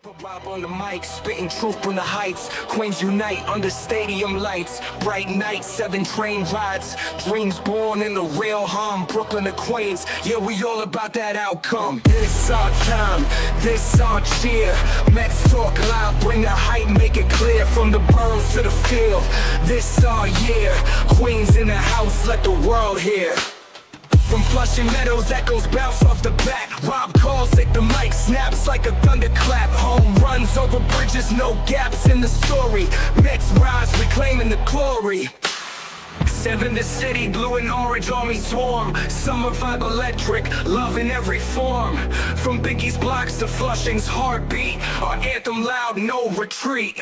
Rob on the mic, spitting truth from the heights. Queens unite under stadium lights. Bright nights, 7 train rides. Dreams born in the real hum. Brooklyn to Queens, yeah, we all about that outcome. This our time, this our cheer. Mets talk loud, bring the hype, make it clear. From the boroughs to the field, this our year. Queens in the house, let the world hear. From Flushing Meadows, echoes bounce off the bat. Rob calls, hit the mic, snaps like a thunderclap. Home runs over bridges, no gaps in the story. Mets rise, reclaiming the glory. 7 the city, blue and orange army swarm. Summer vibe electric, love in every form. From Biggie's blocks to Flushing's heartbeat. Our anthem loud, no retreat.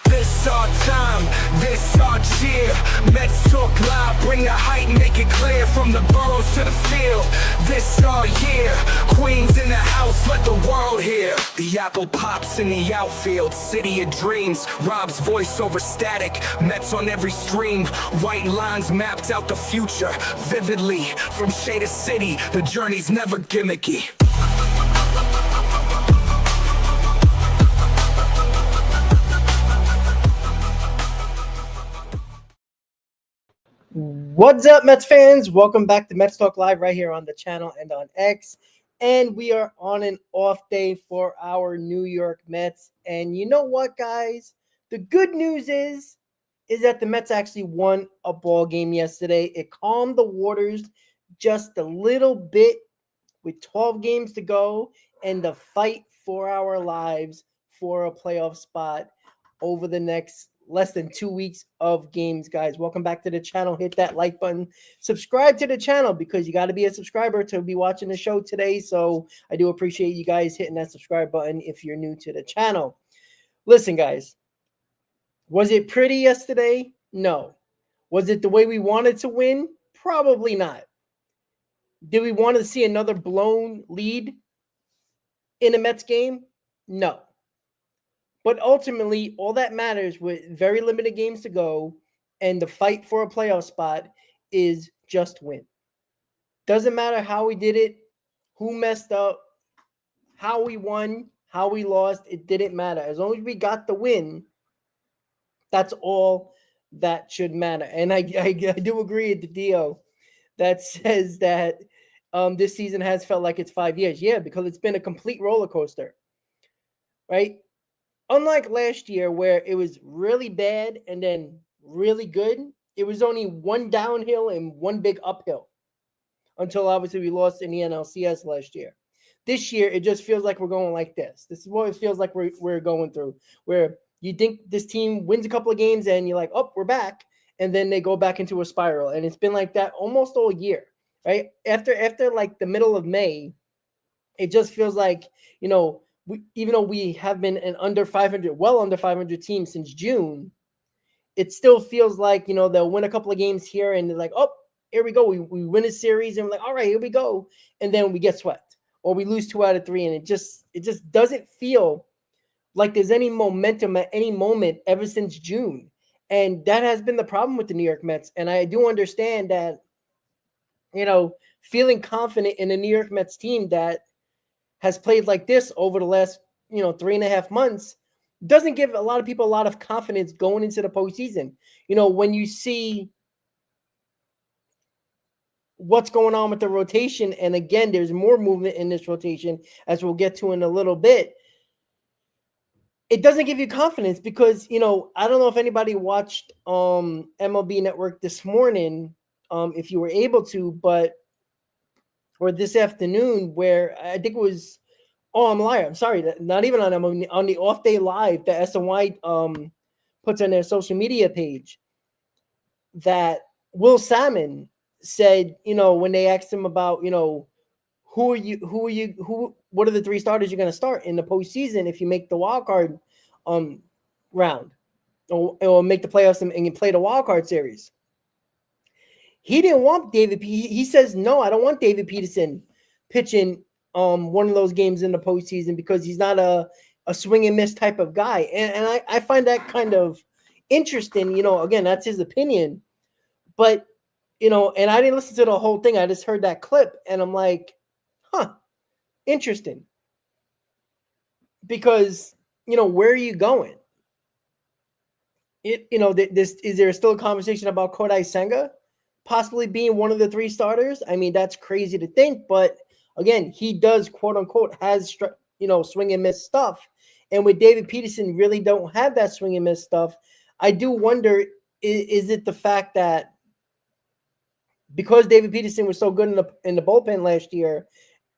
This our time, this our cheer. Mets talk loud, bring the hype, make it clear. From the boroughs to the field, this our year. Queens in the house, let the world hear. The apple pops in the outfield, city of dreams. Rob's voice over static, Mets on every stream. White lines mapped out the future, vividly. From shade to city, the journey's never gimmicky. What's up, Mets fans? Welcome back to Mets Talk Live right here on the channel and on X. And we are on an off day for our New York Mets. And you know what, guys? The good news is that the Mets actually won a ball game yesterday. It calmed the waters just a little bit with 12 games to go and the fight for our lives for a playoff spot over the next less than 2 weeks of games, guys. Welcome back to the channel. Hit that like button. Subscribe to the channel because you got to be a subscriber to be watching the show today. So I do appreciate you guys hitting that subscribe button if you're new to the channel. Listen, guys. Was it pretty yesterday? No. Was it the way we wanted to win? Probably not. Did we want to see another blown lead in a Mets game? No. But ultimately, all that matters with very limited games to go and the fight for a playoff spot is just win. Doesn't matter how we did it, who messed up, how we won, how we lost. It didn't matter. As long as we got the win, that's all that should matter. And I do agree with the Dio that says that this season has felt like it's 5 years. Yeah, because it's been a complete roller coaster, right? Unlike last year where it was really bad and then really good, it was only one downhill and one big uphill until obviously we lost in the NLCS last year. This year, it just feels like we're going like this. This is what it feels like we're going through, where you think this team wins a couple of games and you're like, oh, we're back. And then they go back into a spiral. And it's been like that almost all year, right? After like the middle of May, it just feels like, you know, even though we have been an under 500 team since June, it still feels like, you know, they'll win a couple of games here and they're like, oh, here we go. We win a series and we're like, all right, here we go. And then we get swept or we lose 2 out of 3. And it just doesn't feel like there's any momentum at any moment ever since June. And that has been the problem with the New York Mets. And I do understand that, you know, feeling confident in the New York Mets team that has played like this over the last, 3.5 months doesn't give a lot of people a lot of confidence going into the postseason. You know, when you see what's going on with the rotation, and again, there's more movement in this rotation, as we'll get to in a little bit, it doesn't give you confidence because, I don't know if anybody watched MLB Network this morning, if you were able to, or this afternoon, where I think it was, I'm a liar. I'm sorry, not even on the off day live that SNY puts on their social media page, that Will Salmon said, when they asked him about, what are the 3 starters you're going to start in the postseason if you make the wild card round or make the playoffs and play the wild card series. He didn't want David He says, no, I don't want David Peterson pitching one of those games in the postseason because he's not a swing and miss type of guy. And I find that kind of interesting. Again, that's his opinion. But, and I didn't listen to the whole thing. I just heard that clip and I'm like, interesting. because where are you going? This is there still a conversation about Kodai Senga possibly being one of the 3 starters? I mean, that's crazy to think, but again, he does quote unquote has swing and miss stuff, and with David Peterson, really don't have that swing and miss stuff. I do wonder, is it the fact that because David Peterson was so good in the bullpen last year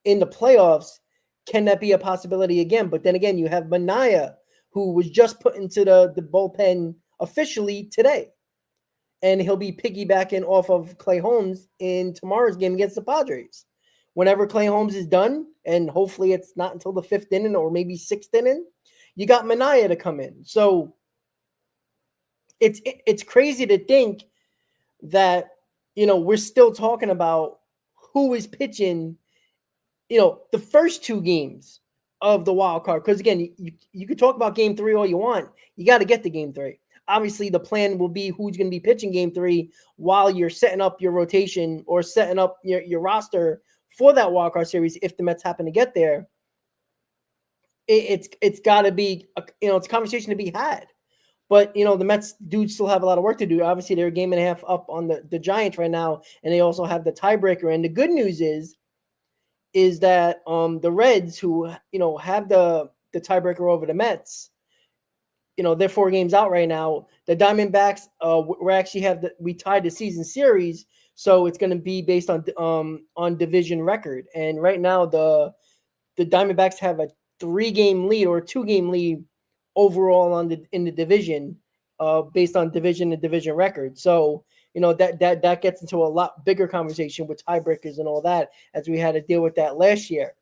in the playoffs, can that be a possibility again? But then again, you have Manaea, who was just put into the bullpen officially today, and he'll be piggybacking off of Clay Holmes in tomorrow's game against the Padres. Whenever Clay Holmes is done, and hopefully it's not until the 5th inning or maybe 6th inning, you got Manaea to come in. So it's crazy to think that we're still talking about who is pitching the first 2 games of the wild card. Because again, you could talk about game 3 all you want. You got to get to game 3. Obviously, the plan will be who's going to be pitching game 3 while you're setting up your rotation or setting up your roster for that wild card series. If the Mets happen to get there, it's got to be it's a conversation to be had. But the Mets do still have a lot of work to do. Obviously, they're a game and a half up on the Giants right now, and they also have the tiebreaker. And the good news is that the Reds, who have the tiebreaker over the Mets, they're 4 games out right now. The Diamondbacks, we tied the season series, so it's going to be based on division record. And right now, the Diamondbacks have a 3-game lead or a 2-game lead overall in the division, based on division and division record. So that gets into a lot bigger conversation with tiebreakers and all that, as we had to deal with that last year.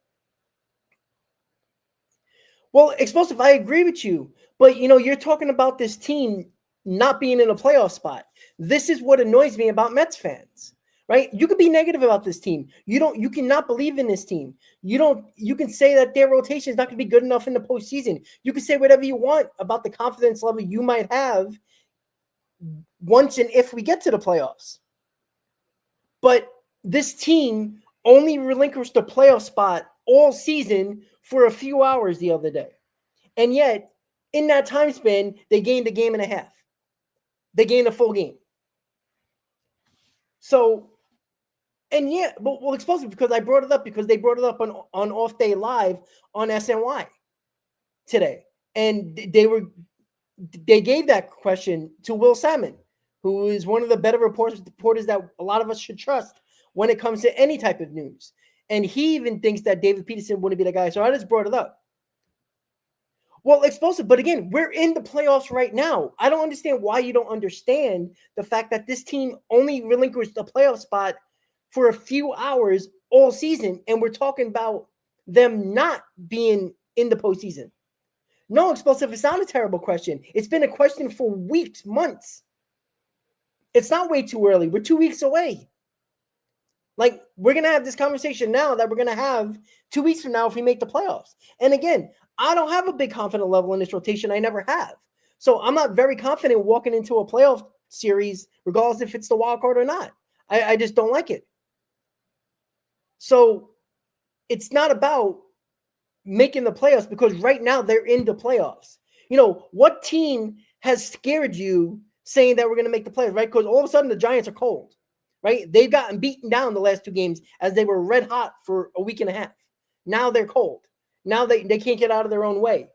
Well, Explosive, I agree with you, but you're talking about this team not being in a playoff spot. This is what annoys me about Mets fans, right? You could be negative about this team. You cannot believe in this team. You can say that their rotation is not going to be good enough in the postseason. You can say whatever you want about the confidence level you might have once and if we get to the playoffs. But this team only relinquished the playoff spot all season for a few hours the other day. And yet, in that time span, they gained a game and a half. They gained a full game. So, and yeah, but we'll expose it because I brought it up because they brought it up on Off Day Live on SNY today. And they gave that question to Will Salmon, who is one of the better reporters that a lot of us should trust when it comes to any type of news. And he even thinks that David Peterson wouldn't be the guy. So I just brought it up. Well, Explosive, but again, we're in the playoffs right now. I don't understand why you don't understand the fact that this team only relinquished the playoff spot for a few hours all season, and we're talking about them not being in the postseason. No, Explosive, it's not a terrible question. It's been a question for weeks, months. It's not way too early. We're 2 weeks away. Like, we're going to have this conversation now that we're going to have 2 weeks from now if we make the playoffs. And again, I don't have a big confident level in this rotation. I never have. So I'm not very confident walking into a playoff series, regardless if it's the wild card or not. I just don't like it. So it's not about making the playoffs because right now they're in the playoffs. What team has scared you saying that we're going to make the playoffs, right? Because all of a sudden the Giants are cold, right? They've gotten beaten down the last 2 games as they were red hot for a week and a half. Now they're cold. Now they can't get out of their own way.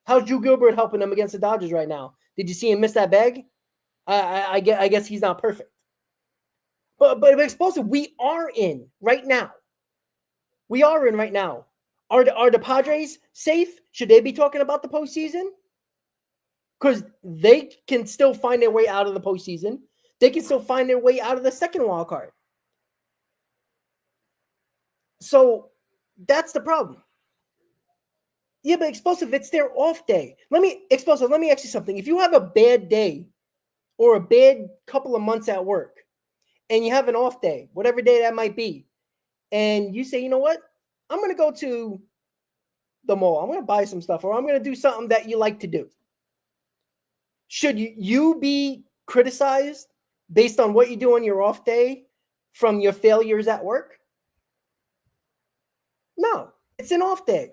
How's Drew Gilbert helping them against the Dodgers right now? Did you see him miss that bag? I guess he's not perfect. But Explosive, we are in right now. We are in right now. Are the Padres safe? Should they be talking about the postseason? Because they can still find their way out of the postseason. They can still find their way out of the second wild card. So that's the problem. Yeah, but Explosive, it's their off day. Let me ask you something. If you have a bad day or a bad couple of months at work and you have an off day, whatever day that might be, and you say, you know what? I'm going to go to the mall. I'm going to buy some stuff, or I'm going to do something that you like to do. Should you be criticized based on what you do on your off day from your failures at work? No, it's an off day.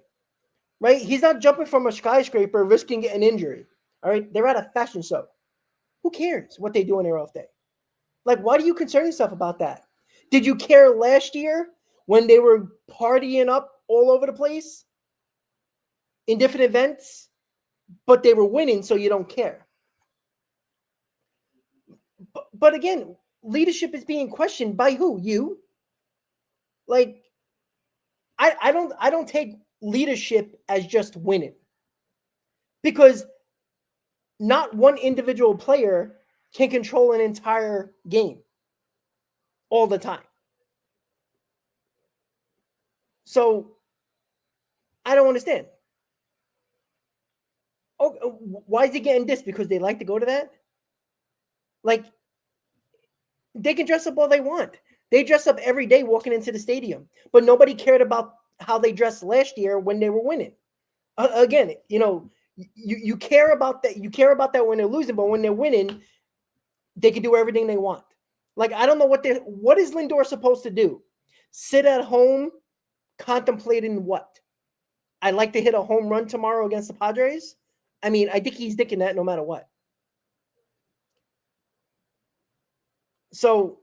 right? He's not jumping from a skyscraper risking an injury. All right, they're at a fashion show. Who cares what they do on their off day? Like, why do you concern yourself about that? Did you care last year when they were partying up all over the place in different events, but they were winning, so you don't care? But again, leadership is being questioned by who? You? Like, I don't take leadership as just winning, because not one individual player can control an entire game all the time. So I don't understand. Oh, why is he getting this? Because they like to go to that? Like, they can dress up all they want. They dress up every day walking into the stadium, but nobody cared about how they dressed last year when they were winning. Again, you care about that. You care about that when they're losing, but when they're winning, they can do everything they want. Like, I don't know what is Lindor supposed to do? Sit at home contemplating what? I'd like to hit a home run tomorrow against the Padres. I mean, I think he's thinking that no matter what. So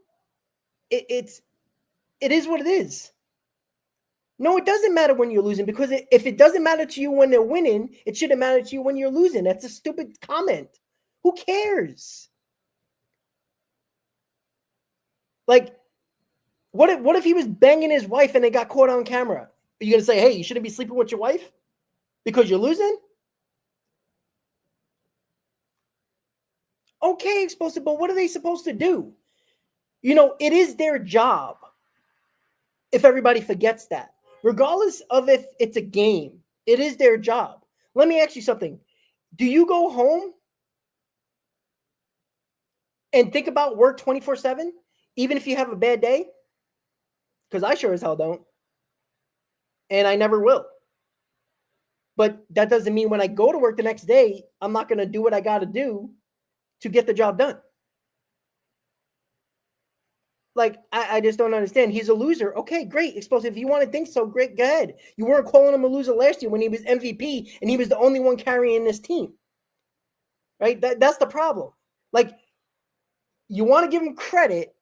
it is what it is. No, it doesn't matter when you're losing, because if it doesn't matter to you when they're winning, it shouldn't matter to you when you're losing. That's a stupid comment. Who cares? Like, what if he was banging his wife and they got caught on camera? Are you going to say, hey, you shouldn't be sleeping with your wife because you're losing? Okay, explosive, but what are they supposed to do? It is their job. If everybody forgets that, regardless of if it's a game, it is their job. Let me ask you something. Do you go home and think about work 24/7, even if you have a bad day? Because I sure as hell don't. And I never will. But that doesn't mean when I go to work the next day, I'm not going to do what I got to do to get the job done. Like, I just don't understand. He's a loser. Okay, great. Explosive. If you want to think so, great, go ahead. You weren't calling him a loser last year when he was MVP and he was the only one carrying this team. Right? That's the problem. Like, you want to give him credit,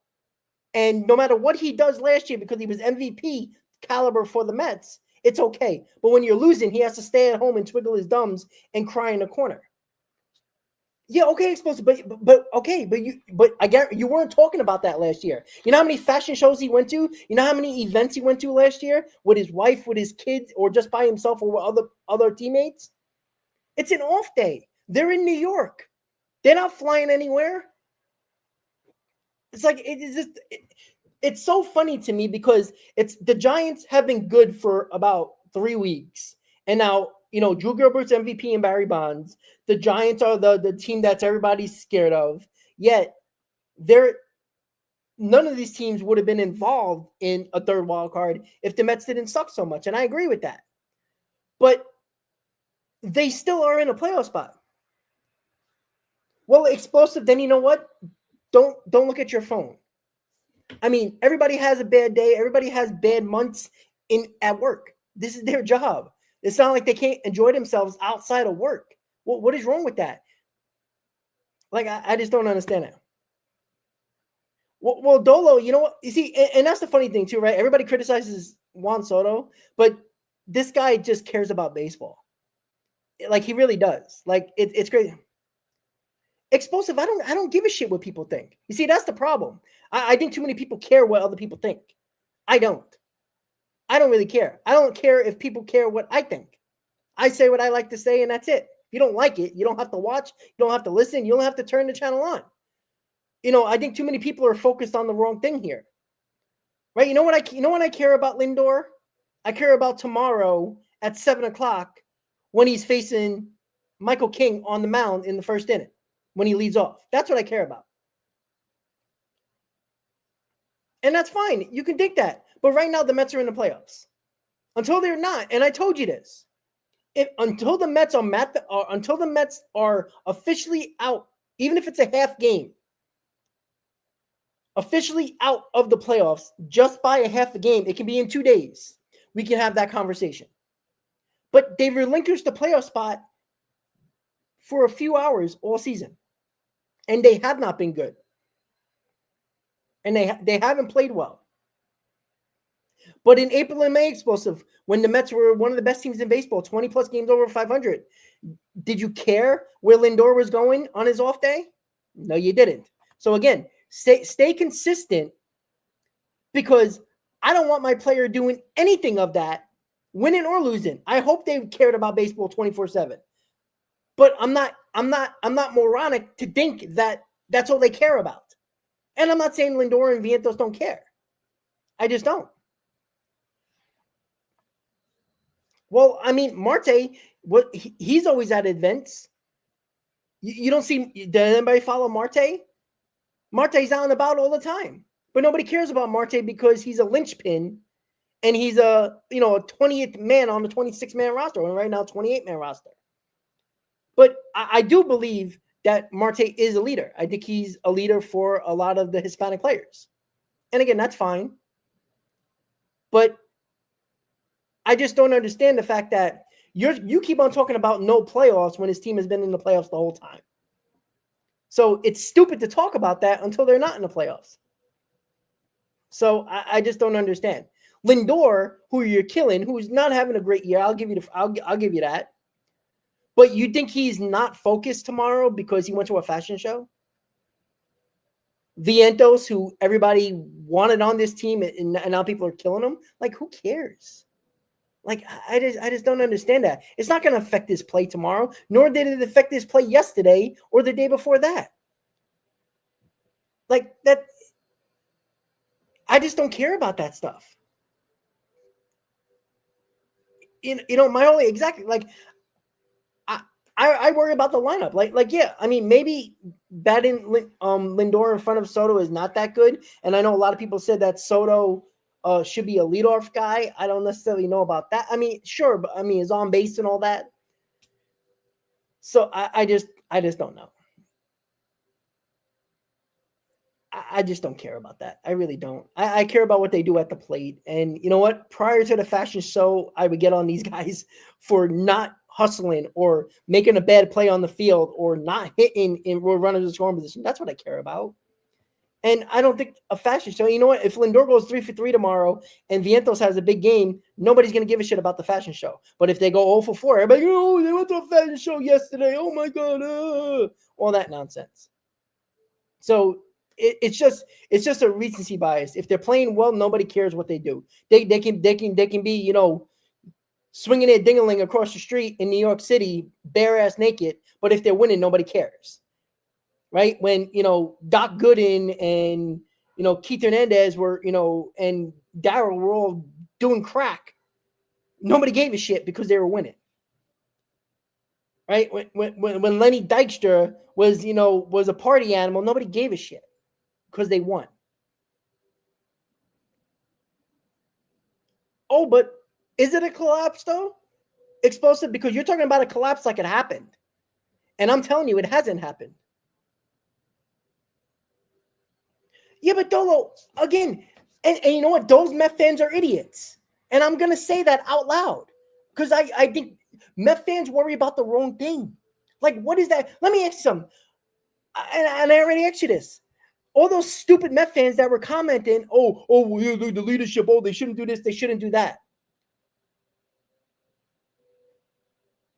and no matter what he does last year, because he was MVP caliber for the Mets, it's okay. But when you're losing, he has to stay at home and twiddle his thumbs and cry in the corner. Yeah, okay, explosive, but okay, but I get you weren't talking about that last year. You know how many fashion shows he went to? You know how many events he went to last year with his wife, with his kids, or just by himself, or with other teammates? It's an off day. They're in New York. They're not flying anywhere. It's like it's so funny to me, because it's the Giants have been good for about 3 weeks, and now Drew Gilbert's MVP and Barry Bonds. The Giants are the team that's everybody's scared of. Yet none of these teams would have been involved in a third wild card if the Mets didn't suck so much, and I agree with that. But they still are in a playoff spot. Well, explosive. Then you know what? Don't look at your phone. I mean, everybody has a bad day. Everybody has bad months at work. This is their job. It's not like they can't enjoy themselves outside of work. Well, what is wrong with that? Like, I just don't understand it. Well, Dolo, you know what? You see, and that's the funny thing too, right? Everybody criticizes Juan Soto, but this guy just cares about baseball. Like, he really does. Like, it's crazy. Explosive. I don't give a shit what people think. You see, that's the problem. I think too many people care what other people think. I don't really care. I don't care if people care what I think. I say what I like to say, and that's it. If you don't like it, you don't have to watch. You don't have to listen. You don't have to turn the channel on. I think too many people are focused on the wrong thing here. Right? You know what I care about Lindor? I care about tomorrow at 7:00 when he's facing Michael King on the mound in the first inning when he leads off. That's what I care about. And that's fine. You can think that. But right now, the Mets are in the playoffs. Until they're not, and I told you this, until the Mets are officially out, even if it's a half game, officially out of the playoffs just by a half a game, it can be in 2 days, we can have that conversation. but they relinquished the playoff spot for a few hours all season, and they have not been good, and they haven't played well. But in April and May, explosive, when the Mets were one of the best teams in baseball, 20 plus games over 500, did you care where Lindor was going on his off day? No, you didn't. So again, stay consistent, because I don't want my player doing anything of that, winning or losing. I hope they cared about baseball 24/7. But I'm not moronic to think that that's all they care about. And I'm not saying Lindor and Vientos don't care. I just don't. Well, I mean, Marte, he's always at events. You don't see, does anybody follow Marte? Marte's out and about all the time. But nobody cares about Marte because he's a linchpin, and he's a 20th man on the 26-man roster, and right now 28-man roster. But I do believe that Marte is a leader. I think he's a leader for a lot of the Hispanic players. And again, that's fine. But I just don't understand the fact that you keep on talking about no playoffs when his team has been in the playoffs the whole time. So it's stupid to talk about that until they're not in the playoffs. So I just don't understand. Lindor, who you're killing, who's not having a great year, I'll give you that. But you think he's not focused tomorrow because he went to a fashion show? Vientos, who everybody wanted on this team, and now people are killing him. Like, who cares? Like, I just don't understand that. It's not going to affect his play tomorrow, nor did it affect his play yesterday or the day before that. Like, that, I just don't care about that stuff. My only, exactly, like, I worry about the lineup. Like, yeah, I mean, maybe batting Lindor in front of Soto is not that good. And I know a lot of people said that Soto should be a leadoff guy. I don't necessarily know about that. I mean, sure, but I mean, he's on base and all that. So I just don't know. I just don't care about that. I really don't. I care about what they do at the plate. And you know what? Prior to the fashion show, I would get on these guys for not hustling or making a bad play on the field or not hitting in runners in scoring position. That's what I care about. And I don't think a fashion show, you know what? If Lindor goes 3 for 3 tomorrow and Vientos has a big game, nobody's going to give a shit about the fashion show. But if they go 0 for 4, everybody, they went to a fashion show yesterday. Oh my God. All that nonsense. So it's just a recency bias. If they're playing well, nobody cares what they do. They can be, swinging their ding-a-ling across the street in New York City, bare ass naked. But if they're winning, nobody cares, right? When Doc Gooden and Keith Hernandez were and Darryl were all doing crack, nobody gave a shit because they were winning, right? When Lenny Dykstra was a party animal, nobody gave a shit because they won. Oh, but is it a collapse though? Explosive, because you're talking about a collapse like it happened. And I'm telling you, it hasn't happened. Yeah, but Dolo, again, and you know what? Those Met fans are idiots. And I'm going to say that out loud. Because I think Met fans worry about the wrong thing. Like, what is that? Let me ask you something. And I already asked you this. All those stupid Met fans that were commenting, the leadership, they shouldn't do this, they shouldn't do that.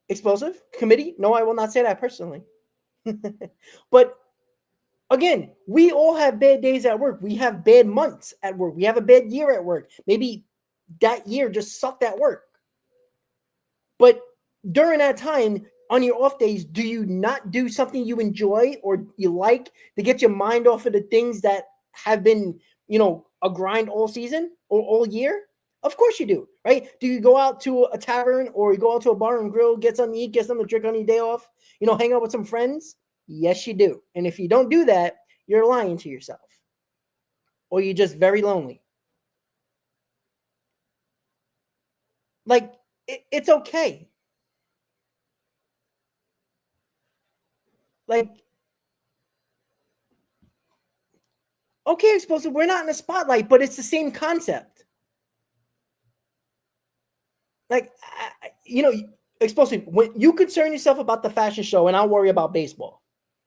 Explosive committee? No, I will not say that personally. But again, we all have bad days at work. We have bad months at work. We have a bad year at work. Maybe that year just sucked at work. But during that time, on your off days, do you not do something you enjoy or you like to get your mind off of the things that have been, a grind all season or all year? Of course you do, right? Do you go out to a tavern or you go out to a bar and grill, get something to eat, get something to drink on your day off, hang out with some friends? Yes, you do. And if you don't do that, you're lying to yourself. Or you're just very lonely. Like, it's okay. Like, okay, Explosive, we're not in the spotlight, but it's the same concept. Like, explosive. When you concern yourself about the fashion show, and I'll worry about baseball.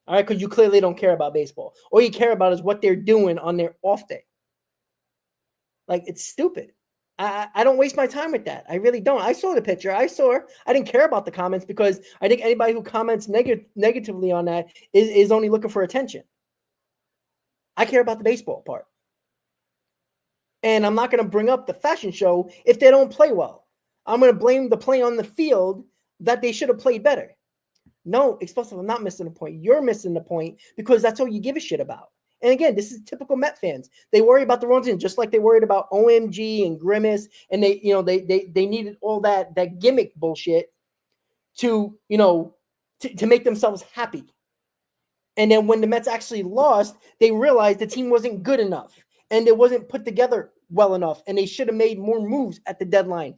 All right, because you clearly don't care about baseball. All you care about is what they're doing on their off day. Like, it's stupid. I don't waste my time with that. I really don't. I saw the picture. I didn't care about the comments because I think anybody who comments negatively on that is only looking for attention. I care about the baseball part. And I'm not going to bring up the fashion show if they don't play well. I'm going to blame the play on the field that they should have played better. No, explosive, I'm not missing the point. You're missing the point because that's all you give a shit about. And again, this is typical Met fans. They worry about the wrong thing, just like they worried about OMG and Grimace, and they needed all that gimmick bullshit to make themselves happy. And then when the Mets actually lost, they realized the team wasn't good enough and it wasn't put together well enough, and they should have made more moves at the deadline.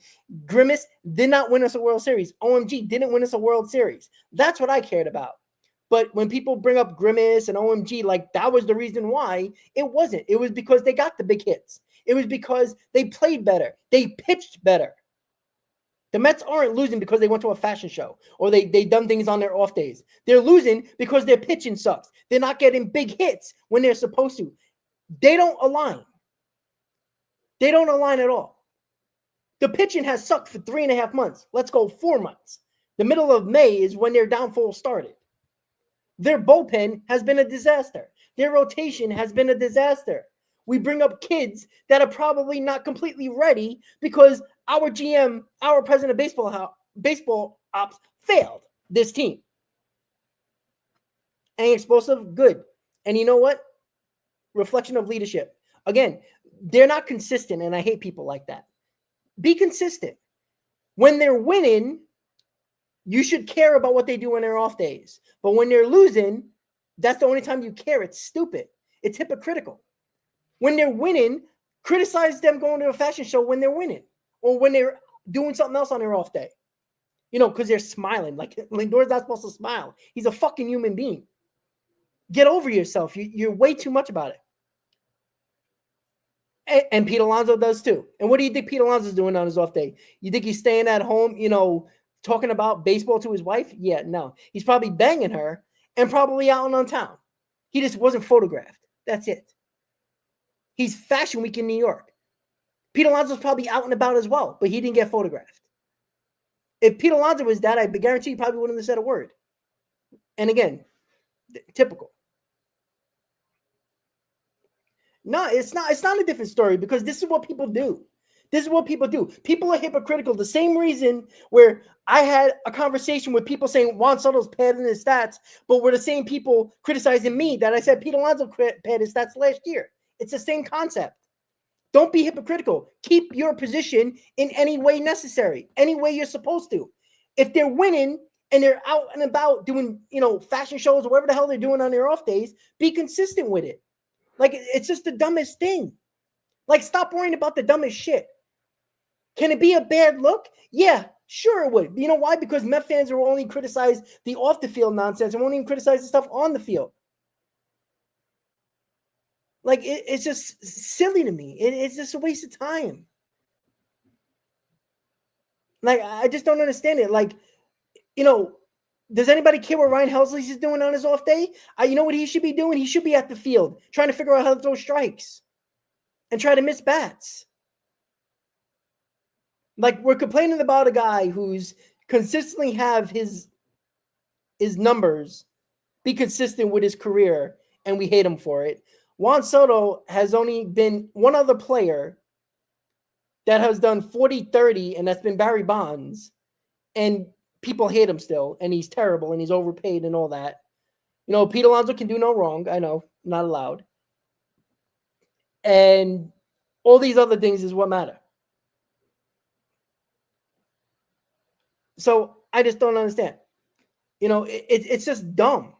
Grimace did not win us a World Series. OMG didn't win us a World Series. That's what I cared about. But when people bring up Grimace and OMG, like that was the reason why, it wasn't. It was because they got the big hits. It was because they played better. They pitched better. The Mets aren't losing because they went to a fashion show or they done things on their off days. They're losing because their pitching sucks. They're not getting big hits when they're supposed to. They don't align. They don't align at all. The pitching has sucked for 3.5 months. Let's go 4 months. The middle of May is when their downfall started. Their bullpen has been a disaster. Their rotation has been a disaster. We bring up kids that are probably not completely ready because our GM, our president of baseball ops, failed this team. And explosive, good. And you know what? Reflection of leadership. Again, they're not consistent, and I hate people like that. Be consistent. When they're winning, you should care about what they do on their off days. But when they're losing, that's the only time you care. It's stupid. It's hypocritical. When they're winning, criticize them going to a fashion show when they're winning or when they're doing something else on their off day. Because they're smiling. Like Lindor's not supposed to smile. He's a fucking human being. Get over yourself. You're way too much about it. And Pete Alonso does too. And what do you think Pete Alonso's doing on his off day? You think he's staying at home, talking about baseball to his wife? Yeah, no. He's probably banging her and probably out on town. He just wasn't photographed. That's it. He's Fashion Week in New York. Pete Alonso's probably out and about as well, but he didn't get photographed. If Pete Alonso was that, I guarantee he probably wouldn't have said a word. And again, typical. No, it's not a different story because this is what people do. This is what people do. People are hypocritical. The same reason where I had a conversation with people saying Juan Soto's padding his stats, but were the same people criticizing me that I said Pete Alonso padded his stats last year. It's the same concept. Don't be hypocritical. Keep your position in any way necessary, any way you're supposed to. If they're winning and they're out and about doing, fashion shows or whatever the hell they're doing on their off days, be consistent with it. Like, it's just the dumbest thing. Like, stop worrying about the dumbest shit. Can it be a bad look? Yeah, sure it would. You know why? Because Met fans will only criticize the off-the-field nonsense and won't even criticize the stuff on the field. Like, it's just silly to me. It's just a waste of time. Like, I just don't understand it. Like, does anybody care what Ryan Helsley's is doing on his off day? You know what he should be doing? He should be at the field trying to figure out how to throw strikes and try to miss bats. Like, we're complaining about a guy who's consistently have his numbers be consistent with his career, and we hate him for it. Juan Soto has only been one other player that has done 40-30, and that's been Barry Bonds. And people hate him still, and he's terrible, and he's overpaid and all that. Pete Alonso can do no wrong. I know, not allowed. And all these other things is what matter. So I just don't understand. It's just dumb.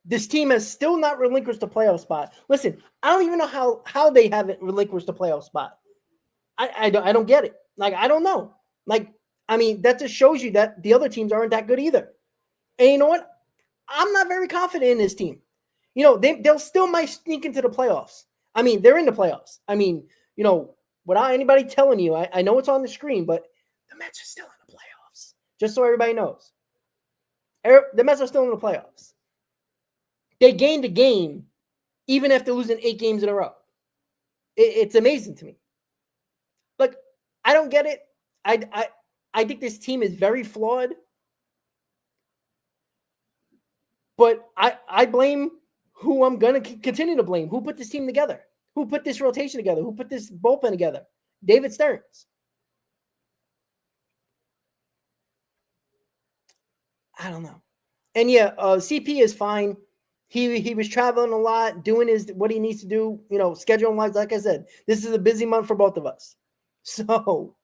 This team has still not relinquished the playoff spot. Listen, I don't even know how they haven't relinquished the playoff spot. I don't get it. Like, I don't know. Like, I mean, that just shows you that the other teams aren't that good either. And you know what? I'm not very confident in this team. They'll still might sneak into the playoffs. I mean, they're in the playoffs. I mean, without anybody telling you, I know it's on the screen, but the Mets are still in the playoffs. Just so everybody knows. The Mets are still in the playoffs. They gained a game even after losing 8 games in a row. It's amazing to me. Look, I don't get it. I think this team is very flawed. But I blame who I'm going to continue to blame. Who put this team together? Who put this rotation together? Who put this bullpen together? David Stearns. I don't know. And yeah, CP is fine. He was traveling a lot, doing what he needs to do, scheduling wise. Like I said, this is a busy month for both of us. So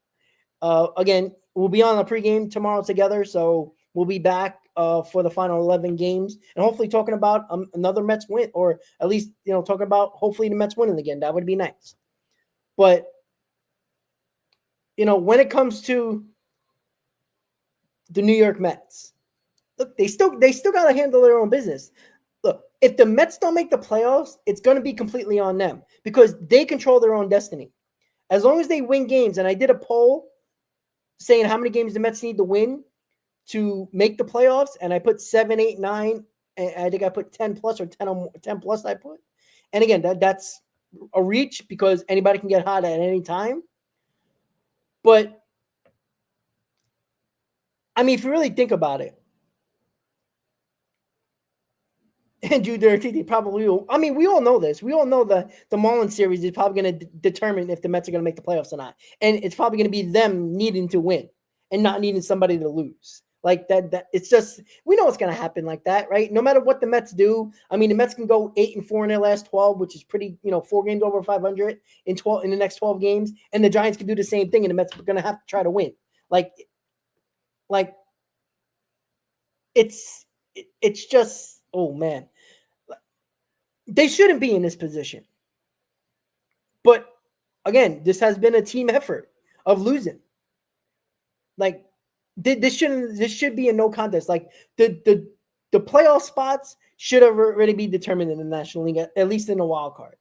again, we'll be on a pregame tomorrow together. So we'll be back for the final 11 games and hopefully talking about another Mets win, or at least talking about hopefully the Mets winning again. That would be nice. But when it comes to the New York Mets, look, they still got to handle their own business. Look, if the Mets don't make the playoffs, it's going to be completely on them because they control their own destiny. As long as they win games, and I did a poll saying how many games the Mets need to win to make the playoffs, and I put 7, 8, 9, and I think I put 10 plus or 10 plus I put. And again, that's a reach because anybody can get hot at any time. But, I mean, if you really think about it, and Drew Dirty probably will. I mean, we all know this. We all know the Marlins series is probably going to determine if the Mets are going to make the playoffs or not. And it's probably going to be them needing to win and not needing somebody to lose. Like that it's just, we know what's going to happen like that, right? No matter what the Mets do. I mean, the Mets can go 8-4 in their last 12, which is pretty, 4 games over 500 in the next 12 games. And the Giants can do the same thing, and the Mets are going to have to try to win. Like it's just, oh man, they shouldn't be in this position. But again, this has been a team effort of losing. Like this should be a no contest. Like the playoff spots should have already be determined in the National League, at least in the wild card.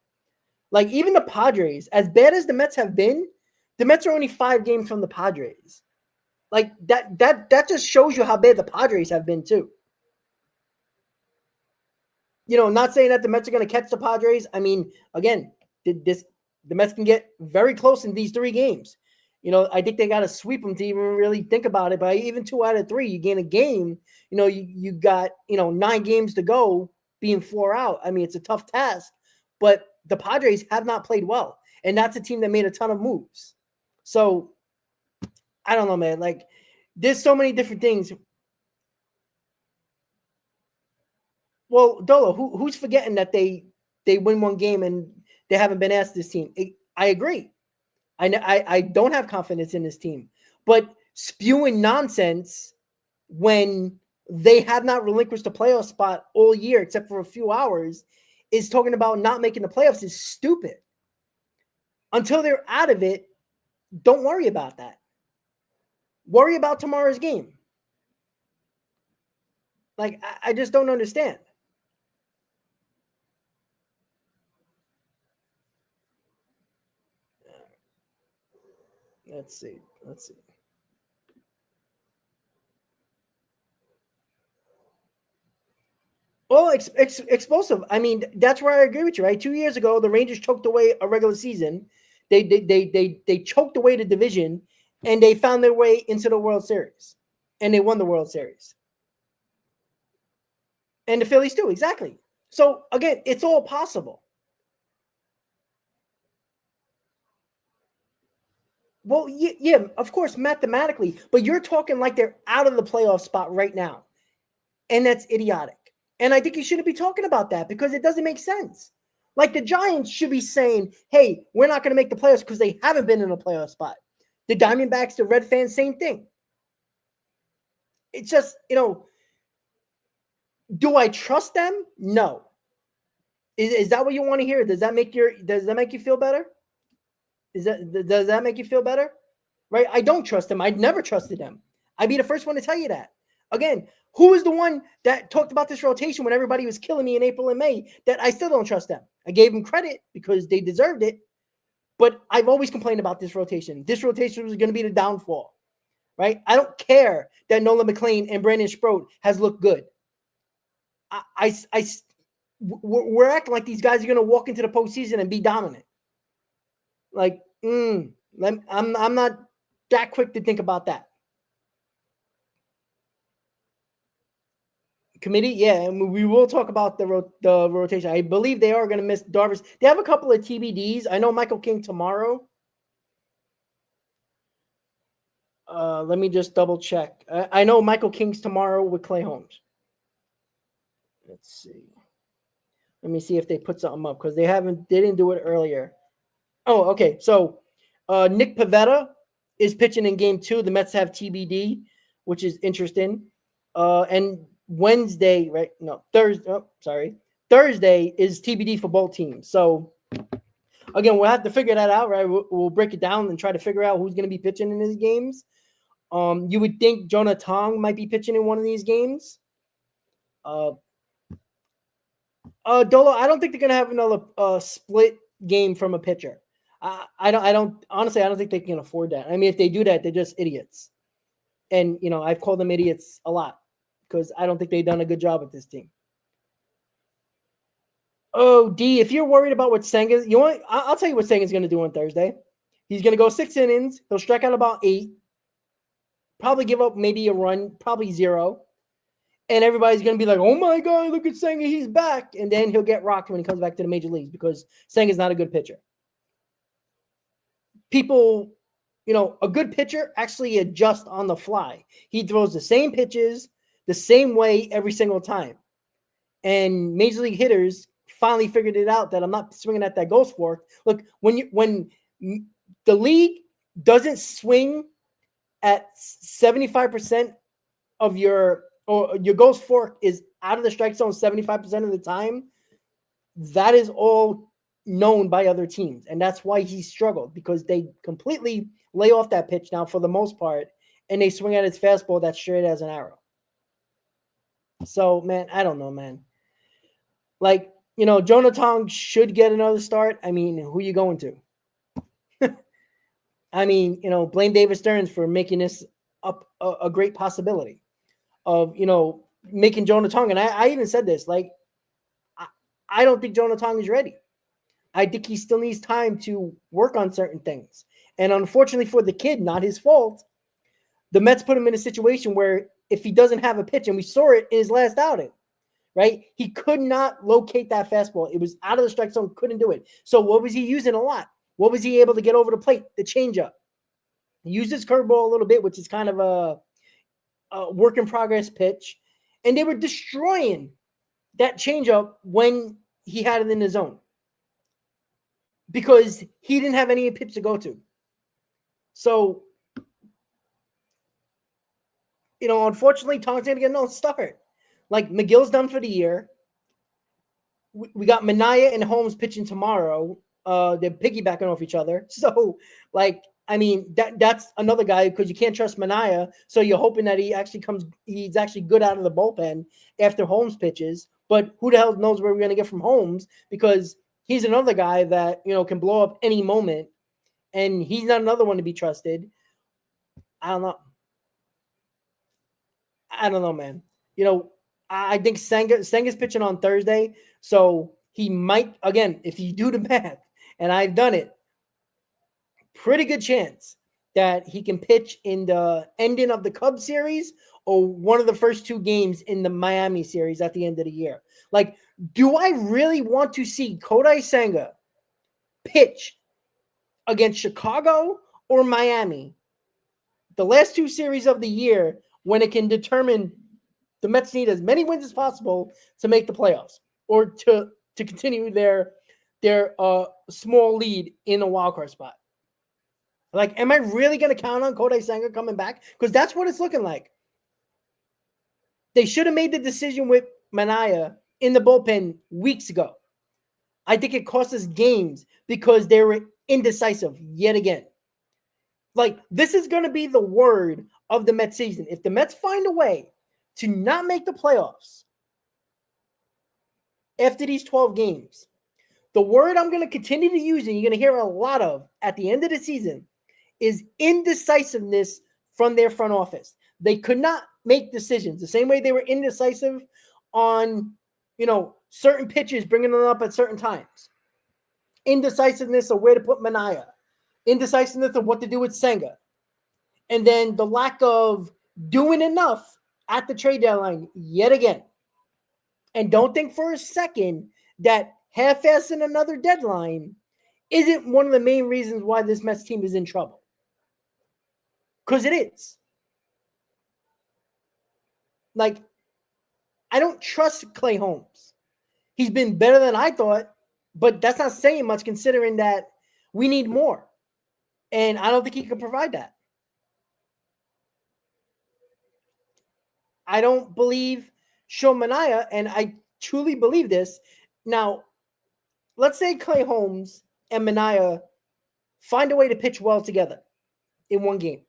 Like even the Padres, as bad as the Mets have been, the Mets are only 5 games from the Padres. Like that just shows you how bad the Padres have been too. Not saying that the Mets are going to catch the Padres. I mean, again, the Mets can get very close in these 3 games. I think they got to sweep them to even really think about it. But even 2 out of 3, you gain a game. You got 9 games to go, being 4 out. I mean, it's a tough task. But the Padres have not played well, and that's a team that made a ton of moves. So I don't know, man. Like there's so many different things. Well, Dolo, who's forgetting that they win 1 game and they haven't been asked this team? I agree. I don't have confidence in this team, but spewing nonsense when they have not relinquished a playoff spot all year except for a few hours is talking about not making the playoffs is stupid. Until they're out of it, don't worry about that. Worry about tomorrow's game. Like, I just don't understand. Let's see. Well, explosive. I mean, that's where I agree with you, right? 2 years ago, the Rangers choked away a regular season. They choked away the division, and they found their way into the World Series, and they won the World Series. And the Phillies too, exactly. So again, it's all possible. Well, yeah, of course, mathematically, but you're talking like they're out of the playoff spot right now, and that's idiotic. And I think you shouldn't be talking about that because it doesn't make sense. Like the Giants should be saying, hey, we're not going to make the playoffs because they haven't been in a playoff spot. The Diamondbacks, the Red fans, same thing. It's just, do I trust them? No. Is that what you want to hear? Does that make you feel better? Does that make you feel better? Right? I don't trust them. I'd never trusted them. I'd be the first one to tell you that. Again, who was the one that talked about this rotation when everybody was killing me in April and May that I still don't trust them? I gave them credit because they deserved it, but I've always complained about this rotation. This rotation was going to be the downfall. right? I don't care that Nolan McLean and Brandon Sproat has looked good. We're acting like these guys are going to walk into the postseason and be dominant. Like, I'm not that quick to think about that. Committee, yeah, and we will talk about the rotation. I believe they are going to miss Darvish. They have a couple of TBDs. I know Michael King tomorrow. Let me just double check. I know Michael King's tomorrow with Clay Holmes. Let's see. Let me see if they put something up because they didn't do it earlier. Oh, okay. So Nick Pivetta is pitching in game 2. The Mets have TBD, which is interesting. And Wednesday, right? No, Thursday. Oh, sorry. Thursday is TBD for both teams. So again, we'll have to figure that out, right? We'll break it down and try to figure out who's going to be pitching in these games. You would think Jonah Tong might be pitching in one of these games. Dolo, I don't think they're going to have another split game from a pitcher. I don't think they can afford that. I mean, if they do that, they're just idiots. And, I've called them idiots a lot because I don't think they've done a good job with this team. Oh, D, if you're worried about what Senga, I'll tell you what Senga's going to do on Thursday. He's going to go 6 innings. He'll strike out about 8. Probably give up maybe a run, probably 0. And everybody's going to be like, oh my God, look at Senga, he's back. And then he'll get rocked when he comes back to the major leagues because Senga's not a good pitcher. People, a good pitcher actually adjusts on the fly. He throws the same pitches the same way every single time. And major league hitters finally figured it out that I'm not swinging at that ghost fork. Look, when the league doesn't swing at 75% of your ghost fork is out of the strike zone 75% of the time, that is all known by other teams. And that's why he struggled, because they completely lay off that pitch now for the most part, and they swing at his fastball that's straight as an arrow. So, man, I don't know, man. Like, Jonah Tong should get another start. I mean, who are you going to? I mean, blame David Stearns for making this up a great possibility of, making Jonah Tong. And I even said this, like, I don't think Jonah Tong is ready. I think he still needs time to work on certain things. And unfortunately for the kid, not his fault, the Mets put him in a situation where if he doesn't have a pitch, and we saw it in his last outing, right? He could not locate that fastball. It was out of the strike zone, couldn't do it. So what was he using a lot? What was he able to get over the plate? The changeup. He used his curveball a little bit, which is kind of a work in progress pitch. And they were destroying that changeup when he had it in the zone because he didn't have any pitch to go to. So, unfortunately, Tong's going to get no start. Like, McGill's done for the year. We got Manaea and Holmes pitching tomorrow. They're piggybacking off each other. So, like, I mean, that's another guy because you can't trust Manaea. So you're hoping that he's actually good out of the bullpen after Holmes pitches. But who the hell knows where we're going to get from Holmes, because he's another guy that, can blow up any moment. And he's not another one to be trusted. I don't know, man. I think Senga's pitching on Thursday. So he might, again, if you do the math, and I've done it, pretty good chance that he can pitch in the ending of the Cubs series or one of the first 2 games in the Miami series at the end of the year. Like, do I really want to see Kodai Senga pitch against Chicago or Miami, the last 2 series of the year, when it can determine the Mets need as many wins as possible to make the playoffs or to continue their small lead in a wildcard spot? Like, am I really going to count on Kodai Senga coming back? Because that's what it's looking like. They should have made the decision with Manaea in the bullpen weeks ago. I think it cost us games because they were indecisive yet again. Like, this is going to be the word of the Mets season. If the Mets find a way to not make the playoffs after these 12 games, the word I'm going to continue to use, and you're going to hear a lot of at the end of the season, is indecisiveness from their front office. They could not make decisions the same way they were indecisive on, certain pitches, bringing them up at certain times. Indecisiveness of where to put Manaea. Indecisiveness of what to do with Senga. And then the lack of doing enough at the trade deadline yet again. And don't think for a second that half-assing another deadline isn't one of the main reasons why this Mets team is in trouble. Because it is. Like, I don't trust Clay Holmes. He's been better than I thought, but that's not saying much considering that we need more. And I don't think he can provide that. I don't believe Sean Manaea, and I truly believe this. Now, let's say Clay Holmes and Manaea find a way to pitch well together in one game.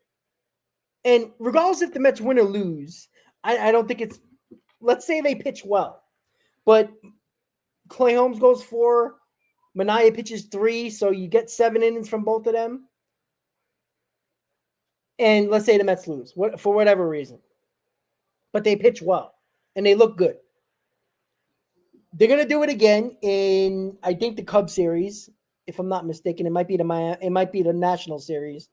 And regardless if the Mets win or lose, I don't think it's – let's say they pitch well. But Clay Holmes goes 4, Manaea pitches 3, so you get 7 innings from both of them. And let's say the Mets lose for whatever reason. But they pitch well, and they look good. They're going to do it again in, I think, the Cubs series. If I'm not mistaken, it might be the National Series.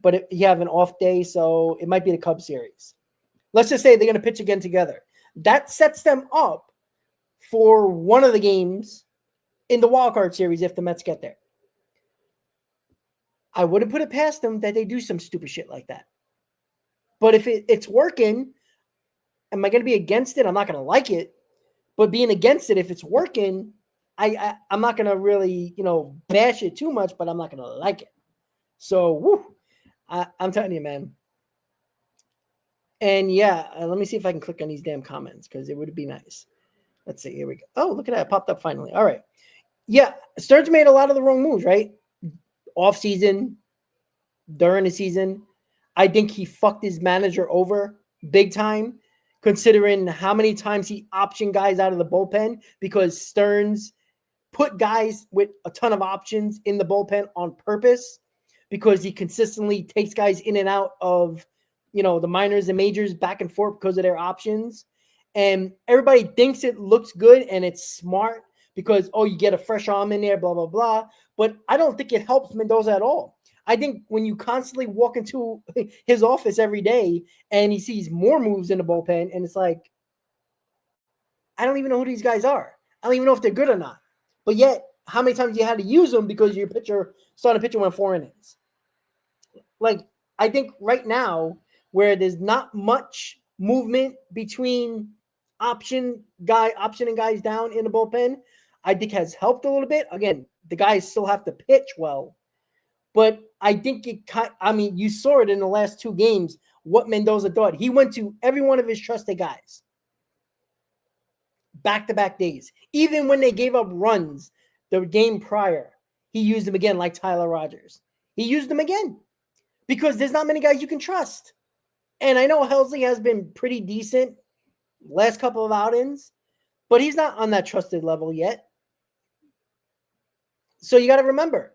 But you have an off day, so it might be the Cubs series. Let's just say they're going to pitch again together. That sets them up for one of the games in the wildcard series if the Mets get there. I wouldn't put it past them that they do some stupid shit like that. But if it's working, am I going to be against it? I'm not going to like it. But being against it, if it's working, I'm not going to really, bash it too much, but I'm not going to like it. So, I'm telling you, man. And yeah, let me see if I can click on these damn comments because it would be nice. Let's see. Here we go. Oh, look at that. It popped up finally. All right. Yeah, Stearns made a lot of the wrong moves, right? Off season, during the season. I think he fucked his manager over big time, considering how many times he optioned guys out of the bullpen because Stearns put guys with a ton of options in the bullpen on purpose because he consistently takes guys in and out of, the minors and majors back and forth because of their options. And everybody thinks it looks good and it's smart because, you get a fresh arm in there, blah, blah, blah. But I don't think it helps Mendoza at all. I think when you constantly walk into his office every day and he sees more moves in the bullpen, and it's like, I don't even know who these guys are. I don't even know if they're good or not. But yet, how many times you had to use them because your starting pitcher went 4 innings? Like, I think right now, where there's not much movement between optioning guys down in the bullpen, I think has helped a little bit. Again, the guys still have to pitch well. But I think you saw it in the last 2 games, what Mendoza thought. He went to every one of his trusted guys. Back-to-back days. Even when they gave up runs the game prior, he used them again like Tyler Rogers. He used them again because there's not many guys you can trust. And I know Helsley has been pretty decent last couple of outings, but he's not on that trusted level yet. So you got to remember,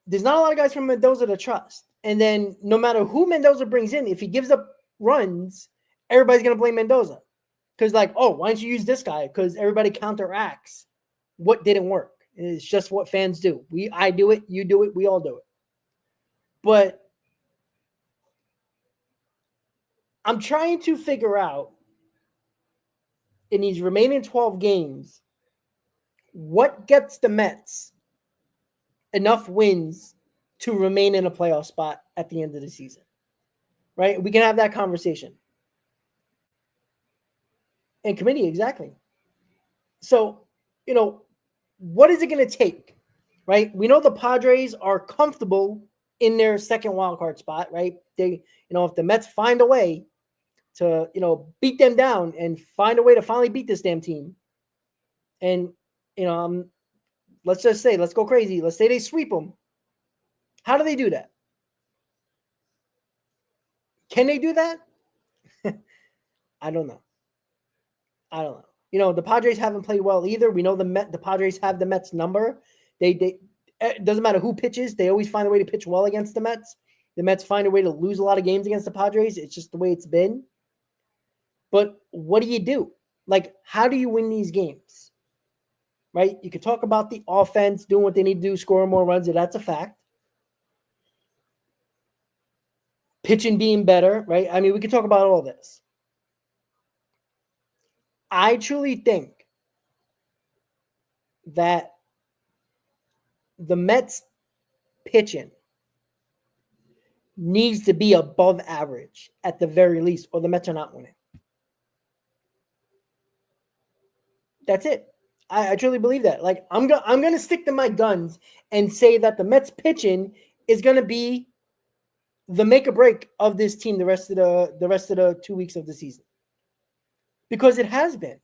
there's not a lot of guys from Mendoza to trust. And then no matter who Mendoza brings in, if he gives up runs, everybody's going to blame Mendoza. Because why don't you use this guy? Because everybody counteracts what didn't work. It's just what fans do. I do it, you do it, we all do it. But I'm trying to figure out in these remaining 12 games, what gets the Mets enough wins to remain in a playoff spot at the end of the season, right? We can have that conversation. And committee, exactly. So, what is it going to take, right? We know the Padres are comfortable in their second wildcard spot, right? They, if the Mets find a way to, beat them down and find a way to finally beat this damn team. And, let's just say, let's go crazy. Let's say they sweep them. How do they do that? Can they do that? I don't know. The Padres haven't played well either. We know the Padres have the Mets number. They It doesn't matter who pitches. They always find a way to pitch well against the Mets. The Mets find a way to lose a lot of games against the Padres. It's just the way it's been. But what do you do? Like, how do you win these games? Right? You could talk about the offense doing what they need to do, scoring more runs. That's a fact. Pitching being better, right? I mean, we could talk about all this. I truly think that the Mets pitching needs to be above average at the very least, or the Mets are not winning. That's it. I truly believe that. Like, I'm gonna stick to my guns and say that the Mets pitching is gonna be the make or break of this team the rest of the 2 weeks of the season, because it has been.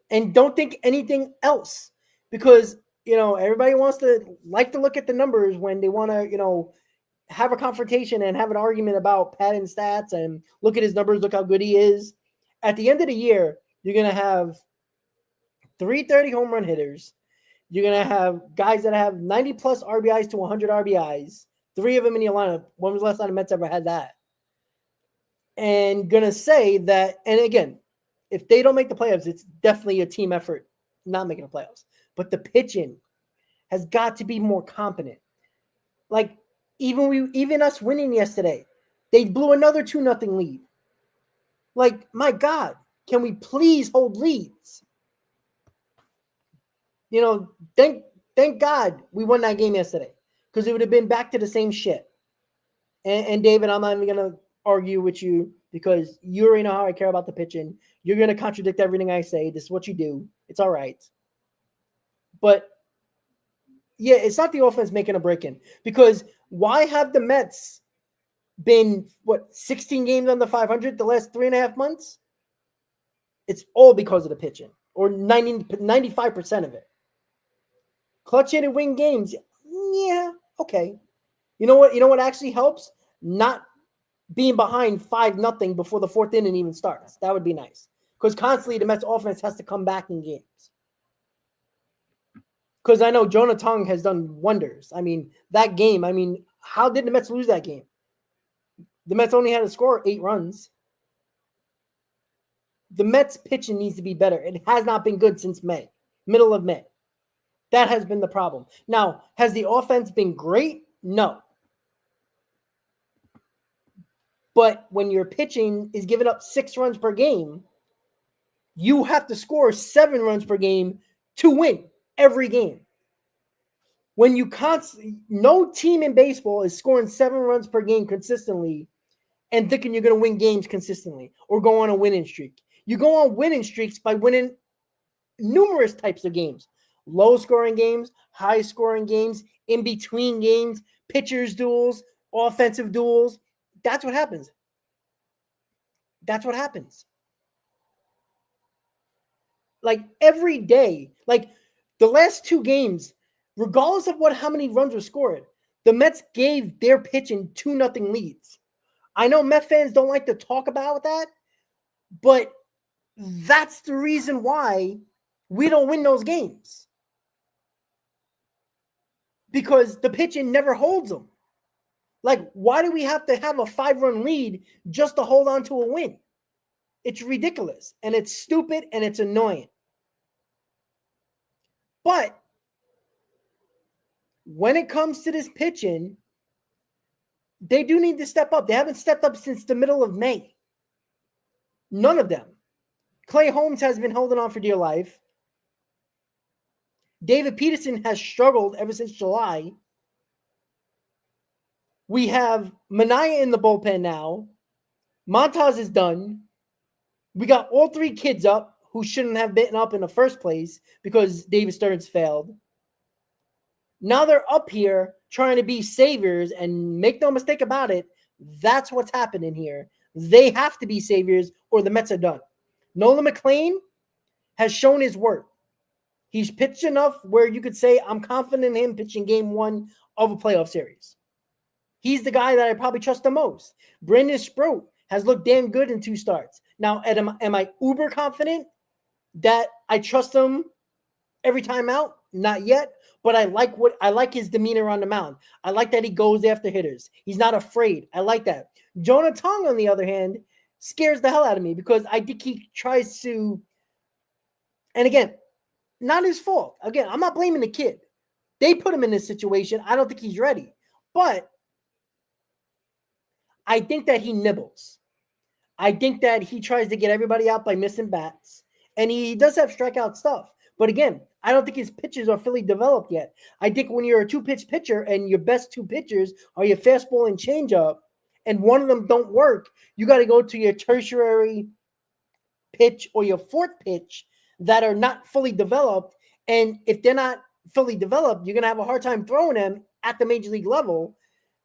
And don't think anything else, because everybody wants to look at the numbers when they want to have a confrontation and have an argument about padding stats and look at his numbers, look how good he is. At the end of the year, you're gonna have 330 home run hitters. You're gonna have guys that have 90 plus RBIs to 100 RBIs. 3 of them in your lineup. When was the last time the Mets ever had that? And gonna say that, and again, if they don't make the playoffs, it's definitely a team effort not making the playoffs. But the pitching has got to be more competent. Like, even us winning yesterday, they blew another 2-0 lead. Like, my God, can we please hold leads? Thank God we won that game yesterday, because it would have been back to the same shit. And David, I'm not even going to argue with you, because you already know how I care about the pitching. You're going to contradict everything I say. This is what you do. It's all right. But, yeah, it's not the offense making a break-in. Because why have the Mets been, 16 games under 500 the last 3.5 months? It's all because of the pitching, or 95% of it. Clutch hit and win games. Yeah, okay. You know what actually helps? Not being behind 5-0 before the 4th inning even starts. That would be nice. Because constantly the Mets offense has to come back in games. Because I know Jonah Tong has done wonders. I mean, that game, how did the Mets lose that game? The Mets only had to score 8 runs. The Mets pitching needs to be better. It has not been good since May, middle of May. That has been the problem. Now, has the offense been great? No. But when your pitching is giving up 6 runs per game, you have to score 7 runs per game to win every game. When you no team in baseball is scoring 7 runs per game consistently and thinking you're going to win games consistently or go on a winning streak. You go on winning streaks by winning numerous types of games. Low-scoring games, high-scoring games, in-between games, pitchers' duels, offensive duels. That's what happens. That's what happens. Like, every day, like the last 2 games, regardless of how many runs were scored, the Mets gave their pitching 2-0 leads. I know Met fans don't like to talk about that, but that's the reason why we don't win those games. Because the pitching never holds them. Like, why do we have to have a 5-run lead just to hold on to a win? It's ridiculous, and it's stupid, and it's annoying. But when it comes to this pitching, they do need to step up. They haven't stepped up since the middle of May. None of them. Clay Holmes has been holding on for dear life. David Peterson has struggled ever since July. We have Manaea in the bullpen now. Montas is done. We got all 3 kids up who shouldn't have been up in the first place because David Stearns failed. Now they're up here trying to be saviors, and make no mistake about it, that's what's happening here. They have to be saviors or the Mets are done. Nolan McLean has shown his worth. He's pitched enough where you could say I'm confident in him pitching game 1 of a playoff series. He's the guy that I probably trust the most. Brandon Sproat has looked damn good in 2 starts. Now, am I uber confident that I trust him every time out? Not yet. But I like his demeanor on the mound. I like that he goes after hitters. He's not afraid. I like that. Jonah Tong, on the other hand, scares the hell out of me because I think he tries to, and again, not his fault. Again, I'm not blaming the kid. They put him in this situation. I don't think he's ready. But I think that he nibbles. I think that he tries to get everybody out by missing bats. And he does have strikeout stuff. But again, I don't think his pitches are fully developed yet. I think when you're a two-pitch pitcher and your best two pitchers are your fastball and changeup, and one of them don't work, you got to go to your tertiary pitch or your fourth pitch that are not fully developed. And if they're not fully developed, you're going to have a hard time throwing them at the major league level.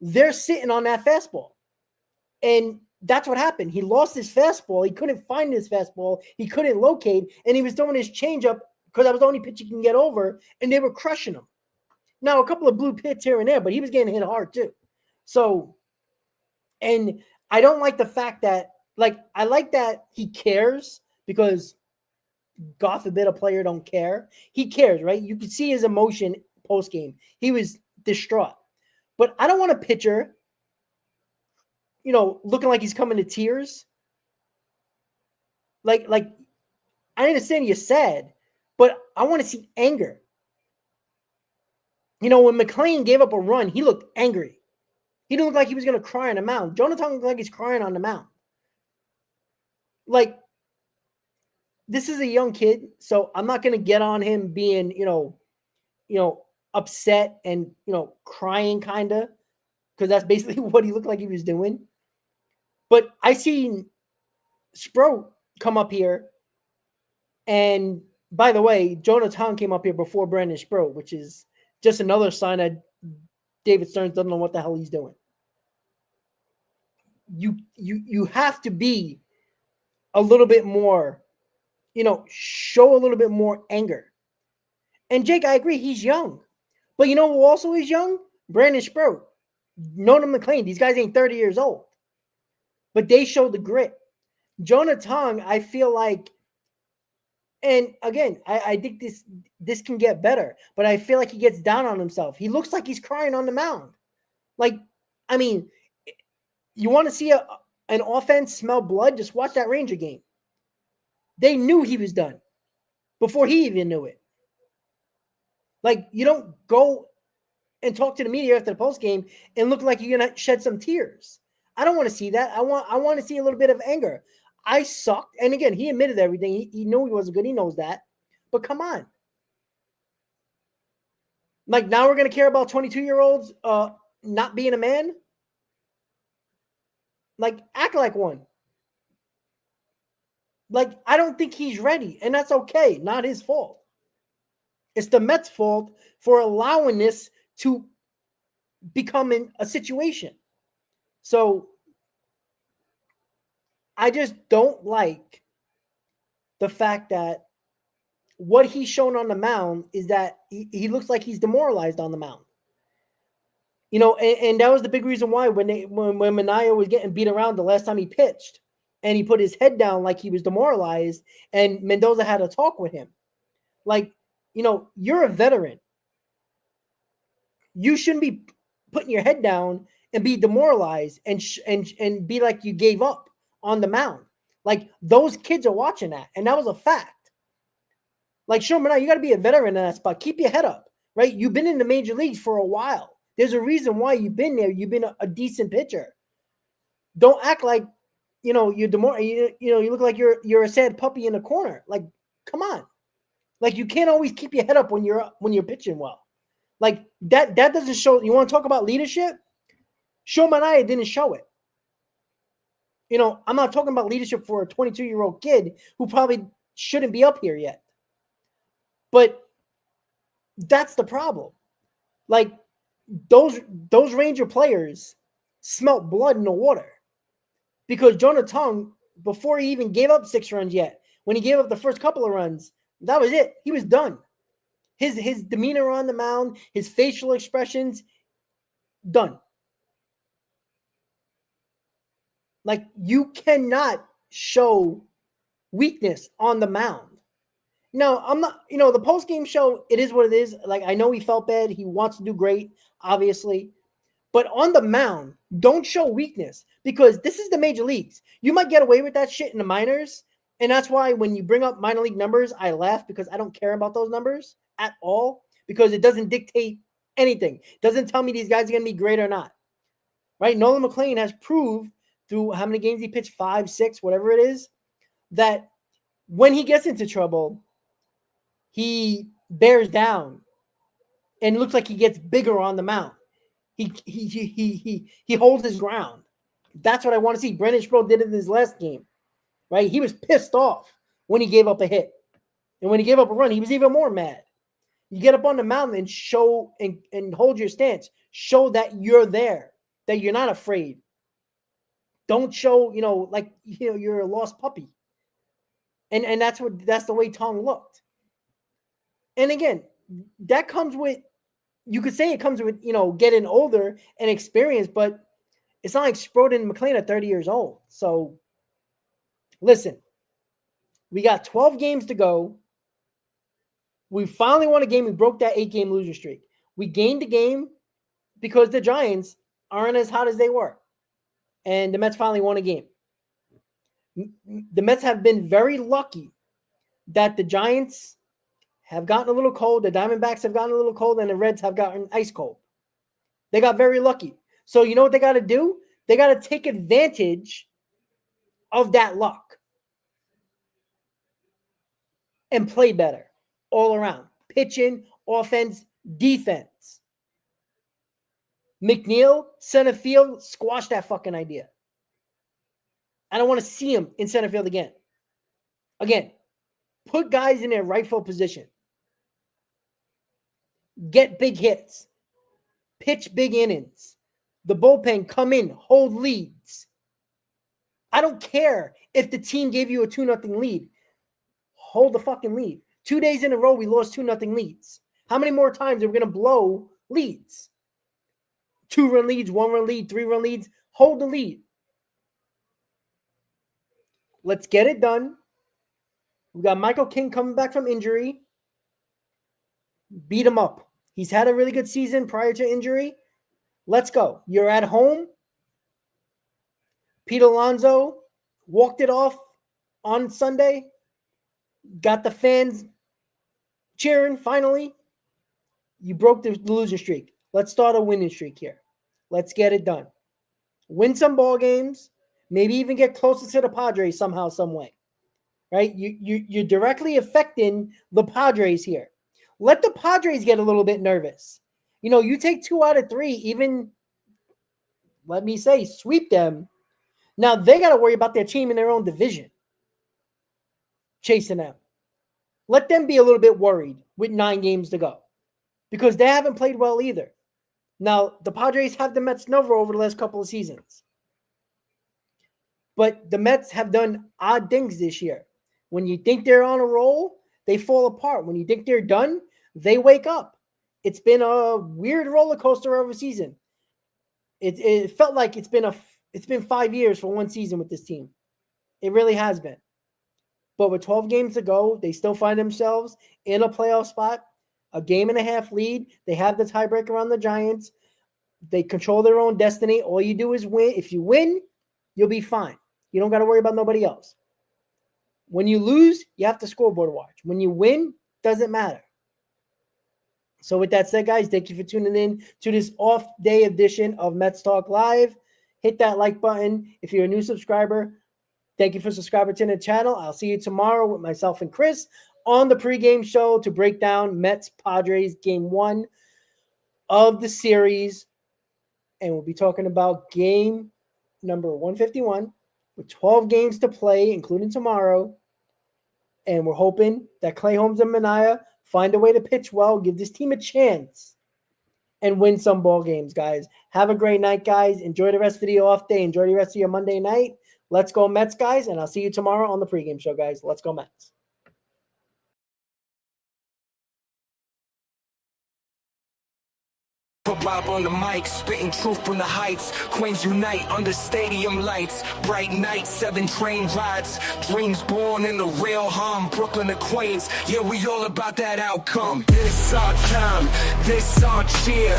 They're sitting on that fastball. And that's what happened. He lost his fastball. He couldn't find his fastball. He couldn't locate. And he was throwing his changeup because that was the only pitch he can get over. And they were crushing him. Now, a couple of blue pits here and there, but he was getting hit hard too. So, and I don't like the fact that, like, I like that he cares because God forbid a player don't care. He cares, right? You could see his emotion post-game. He was distraught. But I don't want a pitcher, looking like he's coming to tears. Like I understand you're sad, but I want to see anger. When McClain gave up a run, he looked angry. He didn't look like he was going to cry on the mound. Jonathan looked like he's crying on the mound. Like, this is a young kid, so I'm not going to get on him being, upset and, crying kind of, because that's basically what he looked like he was doing. But I seen Sprout come up here, and by the way, Jonathan came up here before Brandon Sprout, which is just another sign that David Stearns doesn't know what the hell he's doing. You have to be a little bit more, show a little bit more anger. And Jake, I agree, he's young. But who also is young? Brandon Sprout. Nona McClain. These guys ain't 30 years old. But they show the grit. Jonah Tong, I feel like, and again, I think this can get better, but I feel like he gets down on himself. He looks like he's crying on the mound. Like, I mean, you want to see an offense smell blood? Just watch that Ranger game. They knew he was done before he even knew it. Like, you don't go and talk to the media after the post game and look like you're gonna shed some tears. I don't want to see that. I want to see a little bit of anger. I sucked, and again, he admitted everything. He knew he wasn't good. He knows that. But come on, like, now we're gonna care about 22-year-olds not being a man? Like, act like one. Like, I don't think he's ready, and that's okay. Not his fault. It's the Mets' fault for allowing this to become a situation. So I just don't like the fact that what he's shown on the mound is that he looks like he's demoralized on the mound. And that was the big reason why when Manaea was getting beat around the last time he pitched, and he put his head down like he was demoralized, and Mendoza had a talk with him. Like, you're a veteran. You shouldn't be putting your head down and be demoralized and be like you gave up on the mound. Like, those kids are watching that, and that was a fact. Like, Sean Manaea, you got to be a veteran in that spot. Keep your head up, right? You've been in the major leagues for a while. There's a reason why you've been there. You've been a decent pitcher. Don't act like, you're you look like you're a sad puppy in the corner. Like, come on. Like, you can't always keep your head up when you're pitching well. Like, that doesn't show. You want to talk about leadership? Sean Manaea didn't show it. I'm not talking about leadership for a 22-year-old kid who probably shouldn't be up here yet. But that's the problem. Like, those Ranger players smelt blood in the water. Because Jonah Tong, before he even gave up 6 runs yet, when he gave up the first couple of runs, that was it. He was done. His demeanor on the mound, his facial expressions, done. Like, you cannot show weakness on the mound. No, I'm not. The post game show, it is what it is. Like, I know he felt bad. He wants to do great, obviously. But on the mound, don't show weakness because this is the major leagues. You might get away with that shit in the minors. And that's why when you bring up minor league numbers, I laugh because I don't care about those numbers at all because it doesn't dictate anything. It doesn't tell me these guys are going to be great or not. Right? Nolan McLean has proved through how many games he pitched, 5, 6, whatever it is, that when he gets into trouble, he bears down and looks like he gets bigger on the mound. He holds his ground. That's what I want to see. Brendan Sproul did it in his last game, right? He was pissed off when he gave up a hit. And when he gave up a run, he was even more mad. You get up on the mountain and show and hold your stance. Show that you're there, that you're not afraid. Don't show, like you're a lost puppy. And that's the way Tong looked. And again, that comes with, you could say it comes with, getting older and experience, but it's not like Sproul and McLean are 30 years old. So listen, we got 12 games to go. We finally won a game. We broke that 8-game losing streak. We gained the game because the Giants aren't as hot as they were. And the Mets finally won a game. The Mets have been very lucky that the Giants have gotten a little cold, the Diamondbacks have gotten a little cold, and the Reds have gotten ice cold. They got very lucky. So you know what they got to do? They got to take advantage of that luck and play better all around. Pitching, offense, defense. McNeil, center field, squash that fucking idea. I don't want to see him in center field again. Again, put guys in their rightful position. Get big hits. Pitch big innings. The bullpen come in, hold leads. I don't care if the team gave you a 2-0 lead. Hold the fucking lead. 2 days in a row, we lost 2-0 leads. How many more times are we going to blow leads? 2-run leads, 1-run lead, 3-run leads. Hold the lead. Let's get it done. We got Michael King coming back from injury. Beat him up. He's had a really good season prior to injury. Let's go. You're at home. Pete Alonso walked it off on Sunday. Got the fans cheering finally. You broke the losing streak. Let's start a winning streak here. Let's get it done. Win some ball games. Maybe even get closer to the Padres somehow, some way. Right? You're directly affecting the Padres here. Let the Padres get a little bit nervous. You take 2 out of 3, even, let me say, sweep them. Now they got to worry about their team in their own division. Chasing them. Let them be a little bit worried with 9 games to go. Because they haven't played well either. Now, the Padres have the Mets number over the last couple of seasons. But the Mets have done odd things this year. When you think they're on a roll, they fall apart. When you think they're done, they wake up. It's been a weird roller coaster of a season. It felt like it's been 5 years for one season with this team. It really has been. But with 12 games to go, they still find themselves in a playoff spot, a 1.5-game lead. They have the tiebreaker on the Giants. They control their own destiny. All you do is win. If you win, you'll be fine. You don't got to worry about nobody else. When you lose, you have to scoreboard watch. When you win, doesn't matter. So with that said, guys, thank you for tuning in to this off-day edition of Mets Talk Live. Hit that like button. If you're a new subscriber, thank you for subscribing to the channel. I'll see you tomorrow with myself and Chris on the pregame show to break down Mets-Padres Game 1 of the series. And we'll be talking about game number 151 with 12 games to play, including tomorrow. And we're hoping that Clay Holmes and Manaea find a way to pitch well, give this team a chance, and win some ball games, guys. Have a great night, guys. Enjoy the rest of the off day. Enjoy the rest of your Monday night. Let's go Mets, guys, and I'll see you tomorrow on the pregame show, guys. Let's go Mets. Rob on the mic, spitting truth from the heights. Queens unite under stadium lights. Bright nights, 7 train rides. Dreams born in the real hum. Brooklyn to Queens, yeah, we all about that outcome. This our time, this our cheer.